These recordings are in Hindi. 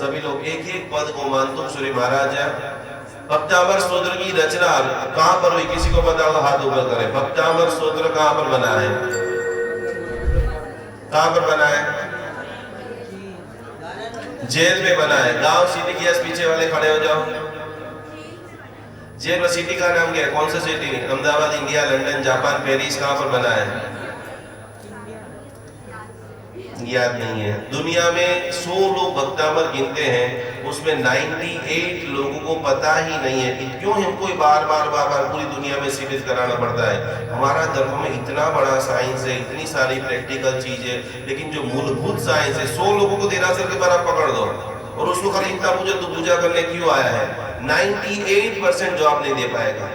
सभी लोग एक एक पद को मानतुम सूर्य महाराज। भक्तामर स्तोत्र की रचना कहां पर हुई, किसी को पता हो हाथ ऊपर करें। भक्तामर स्तोत्र कहां पर बना है, कहां पर बना है? जेल में बना है। गांव सिटी की पीछे वाले खड़े हो जाओ। जेल में सिटी का नाम क्या है, कौन सा city? Ahmedabad, India, London, Japan, Paris. कहां पर बना है? याद नहीं है। दुनिया में 100 लोग भक्तामर गिनते हैं, उसमें 98 लोगों को पता ही नहीं है। क्यों हमको बार बार पूरी दुनिया में सीमित कराना पड़ता है? हमारा धर्म में इतना बड़ा साइंस है, इतनी सारी प्रैक्टिकल चीज है, लेकिन जो मूलभूत साइंस है 100 लोगों को देरासर के बार आप पकड़ दो और उसको खाली इतना पूजा करने क्यों आया है? 98% जवाब नहीं दे पाएगा।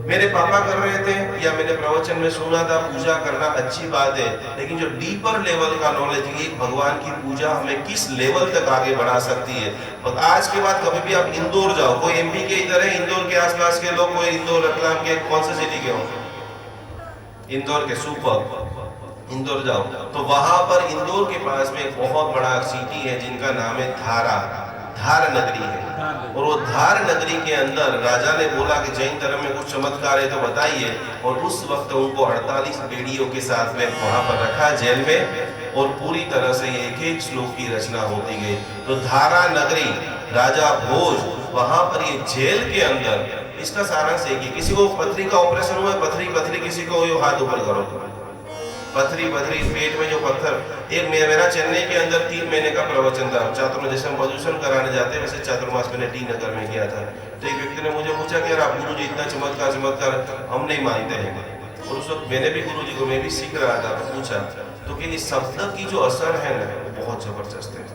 मेरे पापा कर रहे थे या मैंने प्रवचन में सुना था, पूजा करना अच्छी बात है, लेकिन जो डीपर लेवल का नॉलेज, एक भगवान की पूजा हमें किस लेवल तक आगे बढ़ा सकती है। और आज के बाद कभी भी आप इंदौर जाओ, कोई एमपी के इधर है, इंदौर के आसपास के लोग, कोई इंदौर रतलाम के कौन से सिटी के हो? इंदौर के, सुपर। इंदौर जाओ तो वहां पर इंदौर के पास में एक बहुत बड़ा सिटी है जिनका नाम है धार नगरी है। और वो धार नगरी के अंदर राजा ने बोला कि जैन धर्म में कुछ चमत्कार है तो बताइए, और उस वक्त उनको 48 बेड़ियों के साथ में वहां पर रखा जेल में, और पूरी तरह से एक एक श्लोक की रचना होती गई। तो धारा नगरी, राजा भोज, वहां पर ये जेल के अंदर, इसका सारांश है कि किसी को पथरी का ऑपरेशन हुआ, पथरी किसी को हुई, हाथ ऊपर करो। पथरी पेट में जो पत्थर, एक मेरा चेन्नई के अंदर 3 महीने का प्रवचन था। चातुर्मास, जैसे हम प्रदूषण कराने जाते हैं वैसे चातुर्मास मैंने टी नगर में किया था। तो एक व्यक्ति ने मुझे पूछा कि यार आप गुरु जी इतना चमत्कार हम नहीं मानते हैं। और उस वक्त मैंने भी गुरु जी को, मैं भी सीख रहा था, तो पूछा तो कि इस शब्द की जो असर है ना वो बहुत जबरदस्त है।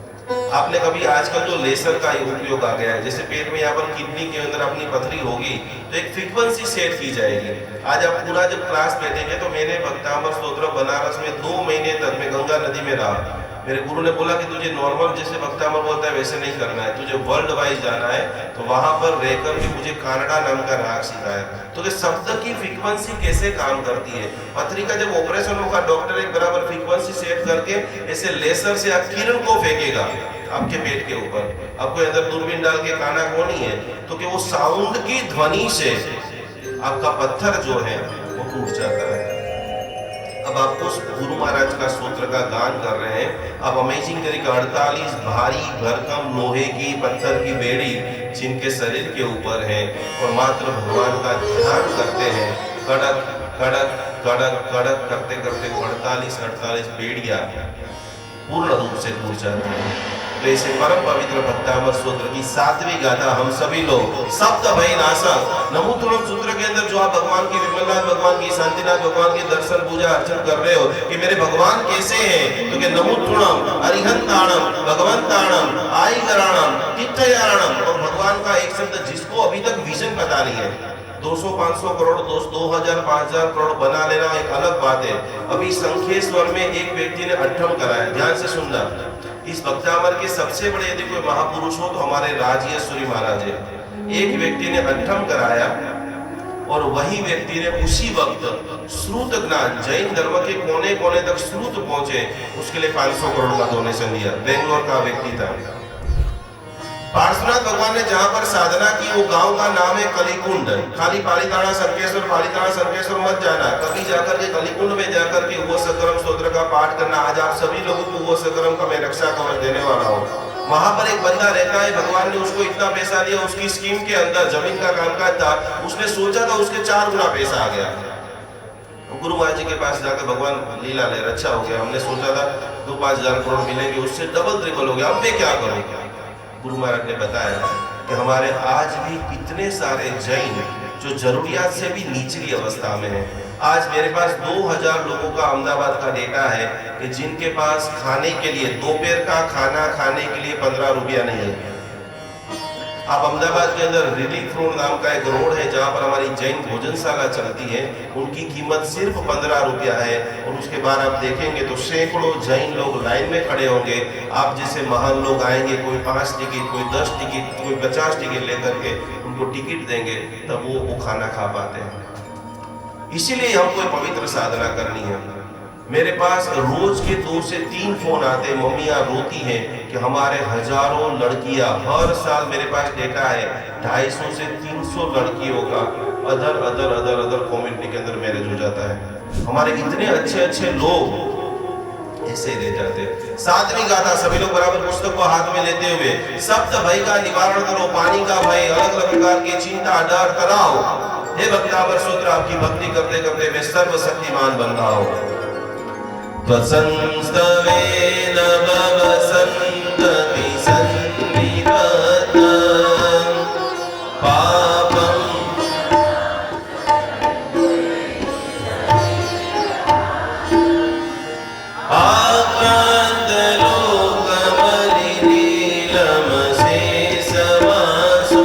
आपने कभी आजकल जो लेसर का उपयोग आ गया है, जैसे पेट में यहाँ पर किडनी के अंदर अपनी पथरी होगी तो एक फ्रीक्वेंसी सेट की जाएगी। आज आप पूरा जब क्लास बैठेंगे तो मैंने भक्तामर स्तोत्र बनारस में 2 महीने तक मैं गंगा नदी में रहा। मेरे गुरु ने बोला कि तुझे नॉर्मल जैसे भक्तामर बोलता है वैसे नहीं करना है, तुझे वर्ल्ड वाइज जाना है। तो वहां पर रहकर भी मुझे कानड़ा नाम का राग सिखाया। तो शब्द की फ्रीक्वेंसी कैसे काम करती है। पथरी का जब ऑपरेशन होगा, डॉक्टर एक बराबर फ्रीक्वेंसी सेट करके ऐसे लेसर से आप किरण को फेंकेगा आपके पेट के ऊपर। आपको अंदर दूरबीन डाल के काना को नहीं है तो कि वो साउंड की ध्वनि से आपका पत्थर जो है वो टूट जाता है। अब आपको गुरु महाराज का सूत्र का गान कर रहे हैं। अब अमेजिंग तरीके 48 भारी भरकम लोहे की पत्थर की बेड़ी जिनके शरीर के ऊपर है और मात्र भगवान का ध्यान करते हैं। कड़क कड़क कड़क कड़क करते करते 48 बेड़ियां पूर्ण रूप से टूट जाती है। तो ऐसे परम पवित्र भक्तामर सूत्र की 7वीं गाथा हम सभी लोग सप्त भय नाशक नमोतुलम सूत्र के अंदर जो आप भगवान की, विमलनाथ भगवान की, शांतिनाथ भगवान की दर्शन पूजा अर्चन कर रहे हो कि मेरे भगवान कैसे हैं, तो कि नमोतुलम अरिहंताणम भगवंताणम आईगराणम तीर्थयारणम। और भगवान का एक शब्द जिसको अभी तक विजन पता नहीं है, 200-500 करोड़ 2000-5000 करोड़ बना लेना एक अलग बात है। अभी संखेश्वर में एक व्यक्ति ने अट्ठम कराया, ध्यान से सुनना। इस भक्तामर के सबसे बड़े यदि कोई महापुरुष हो तो हमारे राजयेश्वरी महाराज है। एक व्यक्ति ने अट्ठम कराया और वही व्यक्ति ने उसी वक्त श्रुत ज्ञान, जैन धर्म के कोने कोने तक श्रुत पहुंचे, उसके लिए 500 करोड़ का डोनेशन दिया। बेंगलोर का व्यक्ति था। पार्श्वनाथ भगवान ने जहां पर साधना की वो गांव का नाम है कलिकुंड। खाली पालीताड़ा संकेश्वर मत जाना, कभी जाकर के कलिकुंड में जाकर के वो सकरम स्तोत्र का पाठ करना। आज आप सभी लोगों को वो सकरम का मैं रक्षा कवच देने वाला हूँ। वहां पर एक बंदा रहता है, भगवान ने उसको इतना पैसा दिया, उसकी स्कीम के अंदर जमीन का कामकाज था, उसने सोचा था उसके 4 गुना पैसा आ गया। गुरु महाराज जी के पास जाकर भगवान लीला ले, अच्छा हो गया, हमने सोचा था 2-5 हजार करोड़ मिलेंगे, उससे डबल ट्रिपल हो गया, अब मैं क्या करूँ। गुरु महाराज ने बताया कि हमारे आज भी कितने सारे जैन जो जरूरियात से भी निचली अवस्था में है। आज मेरे पास 2000 लोगों का अहमदाबाद का डेटा है कि जिनके पास खाने के लिए दोपहर का खाना खाने के लिए 15 रुपया नहीं है। आप अहमदाबाद के अंदर रिलीफ रोड नाम का एक रोड है जहां पर हमारी जैन भोजनशाला चलती है, उनकी कीमत सिर्फ 15 रुपया है। और उसके बाद आप देखेंगे तो सैकड़ों जैन लोग लाइन में खड़े होंगे। आप जैसे महान लोग आएंगे, कोई 5 टिकट, कोई 10 टिकट, कोई 50 टिकट लेकर के उनको टिकट देंगे, तब वो खाना खा पाते हैं। इसीलिए हमको पवित्र साधना करनी है। मेरे पास रोज के 2 से 3 फोन आते हैं, मम्मियाँ रोती हैं कि हमारे हजारों लड़कियां, हर साल मेरे पास डेटा है 250 से 300 लड़कियों का other other other other community के अंदर मैरिज हो जाता है। हमारे इतने अच्छे अच्छे लोग ऐसे रह जाते हैं। 7वीं गाथा सभी लोग बराबर पुस्तक को हाथ में लेते हुए, सप्त भय का निवारण करो, पानी का भय, अलग अलग प्रकार की चिंता, डर, तनाव। हे भक्तावर सूत्र, आपकी भक्ति करते करते मैं सर्वशक्तिमान बन रहा हूं। त्वत्संस्तवेन भवसन्तति सन्निपतम् पापम् आक्रान्तलोकमलिनीलमशेषवासो।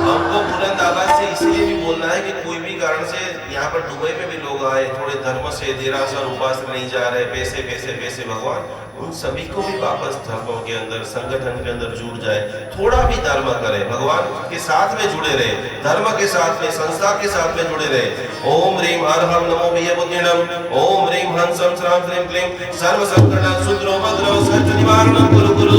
हमको बुलंद आवाज से इसलिए भी बोलना है कि कोई भी कारण से यहाँ पर दुबई में भी लोग आए, थोड़े धर्म से देरासर उपास नहीं जा रहे, पैसे पैसे पैसे, भगवान उन सभी को भी वापस धर्मों के अंदर, संगठन के अंदर जुड़ जाए, थोड़ा भी धर्म करे, भगवान के साथ में जुड़े रहे, धर्म के साथ में, संस्था के साथ में जुड़े रहे। ओम ह्रीम हर हम नमो भैया बुद्धिनम, ओम ह्रीम हंसम श्राम श्रीम क्लीम सर्व संकट सूत्रो भद्रो सर्व निवारणम गुरु गुरु।